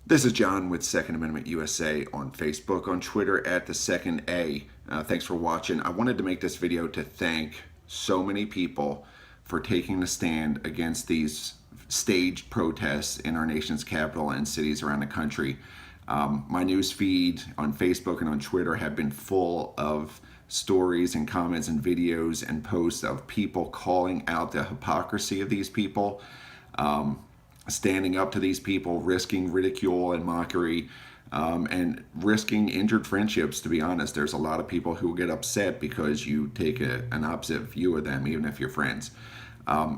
This is John with Second Amendment USA on Facebook, on Twitter at the Second A. Thanks for watching. I wanted to make this video to thank so many people for taking the stand against these staged protests in our nation's capital and cities around the country. My news feed on Facebook and on Twitter have been full of stories and comments and videos and posts of people calling out the hypocrisy of these people. Standing up to these people, risking ridicule and mockery, and risking injured friendships. To be honest, there's a lot of people who get upset because you take an opposite view of them, even if you're friends.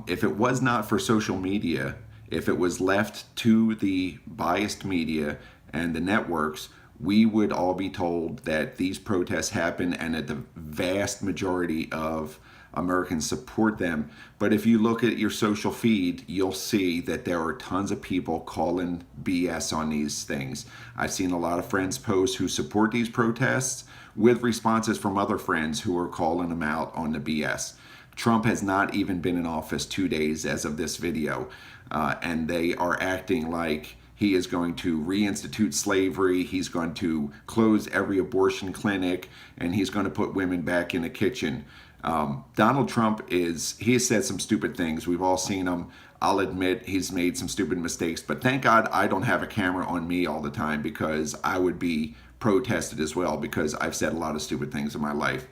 If it was not for social media, if it was left to the biased media and the networks, we would all be told that these protests happen and that the vast majority of Americans support them. But if you look at your social feed, you'll see that there are tons of people calling BS on these things. I've seen a lot of friends post who support these protests with responses from other friends who are calling them out on the BS. Trump has not even been in office 2 days as of this video, and they are acting like he is going to reinstitute slavery, he's going to close every abortion clinic, and he's going to put women back in the kitchen. Donald Trump he has said some stupid things. We've all seen him. I'll admit he's made some stupid mistakes, but thank God I don't have a camera on me all the time, because I would be protested as well, because I've said a lot of stupid things in my life.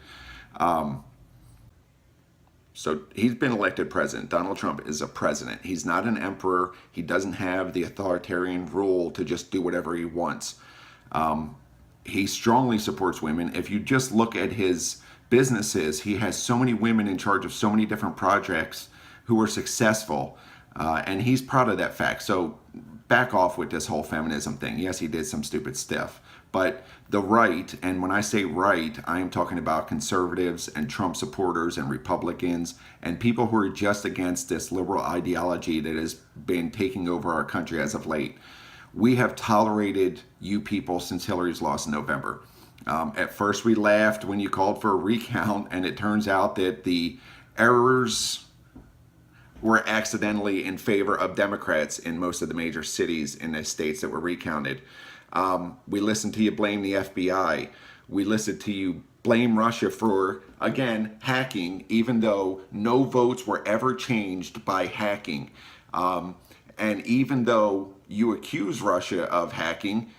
So he's been elected president. Donald Trump is a president. He's not an emperor. He doesn't have the authoritarian rule to just do whatever he wants. He strongly supports women. If you just look at his businesses, he has so many women in charge of so many different projects who are successful, and he's proud of that fact. So back off with this whole feminism thing. Yes, he did some stupid stuff, but the right, and when I say right, I am talking about conservatives and Trump supporters and Republicans and people who are just against this liberal ideology that has been taking over our country as of late. We have tolerated you people since Hillary's loss in November. At first we laughed when you called for a recount, and it turns out that the errors were accidentally in favor of Democrats in most of the major cities in the states that were recounted. We listened to you blame the FBI. We listened to you blame Russia for, again, hacking, even though no votes were ever changed by hacking. And even though you accuse Russia of hacking,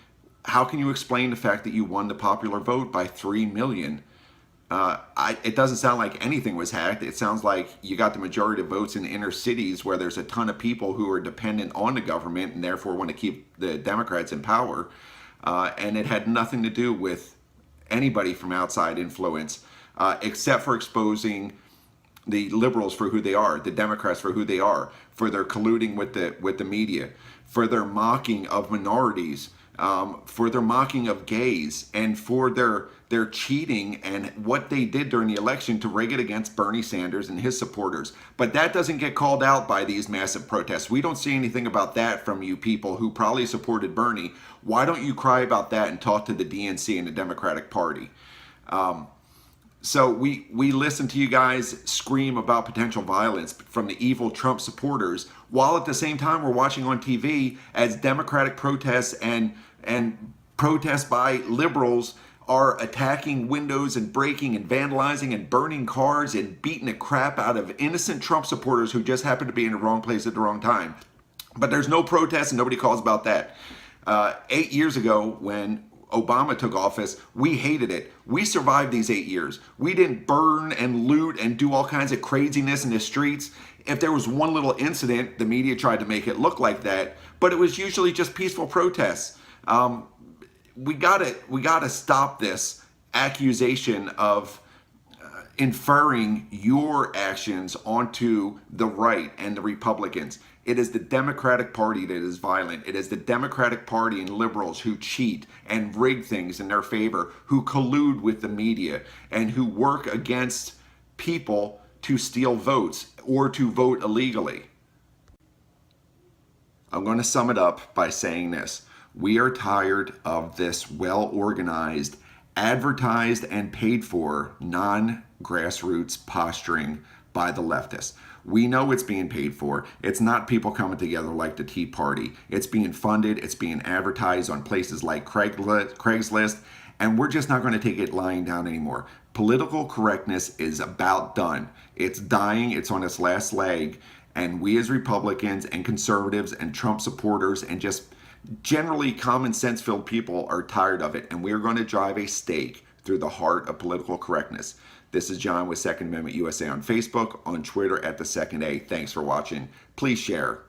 how can you explain the fact that you won the popular vote by 3 million? It doesn't sound like anything was hacked. It sounds like you got the majority of votes in inner cities where there's a ton of people who are dependent on the government and therefore want to keep the Democrats in power. And it had nothing to do with anybody from outside influence, except for exposing the liberals for who they are, the Democrats for who they are, for their colluding with the media, for their mocking of minorities, for their mocking of gays, and for their cheating and what they did during the election to rig it against Bernie Sanders and his supporters. But that doesn't get called out by these massive protests. We don't see anything about that from you people who probably supported Bernie. Why don't you cry about that and talk to the DNC and the Democratic Party? So we listen to you guys scream about potential violence from the evil Trump supporters, while at the same time we're watching on TV as Democratic protests and protests by liberals are attacking windows and breaking and vandalizing and burning cars and beating the crap out of innocent Trump supporters who just happen to be in the wrong place at the wrong time. But there's no protest and nobody calls about that. 8 years ago, when Obama took office, we hated it. We survived these 8 years. We didn't burn and loot and do all kinds of craziness in the streets. If there was one little incident, the media tried to make it look like that, but it was usually just peaceful protests. We gotta stop this accusation of inferring your actions onto the right and the Republicans. It is the Democratic Party that is violent. It is the Democratic Party and liberals who cheat and rig things in their favor, who collude with the media, and who work against people to steal votes or to vote illegally. I'm going to sum it up by saying this. We are tired of this well-organized, advertised and paid for non-grassroots posturing by the leftists. We know it's being paid for. It's not people coming together like the Tea Party. It's being funded, it's being advertised on places like Craigslist, and we're just not going to take it lying down anymore. Political correctness is about done. It's dying, it's on its last leg, and we as Republicans and conservatives and Trump supporters and just generally common sense filled people are tired of it, and we're going to drive a stake through the heart of political correctness. This is John with Second Amendment USA on Facebook, on Twitter at the Second A. Thanks for watching. Please share.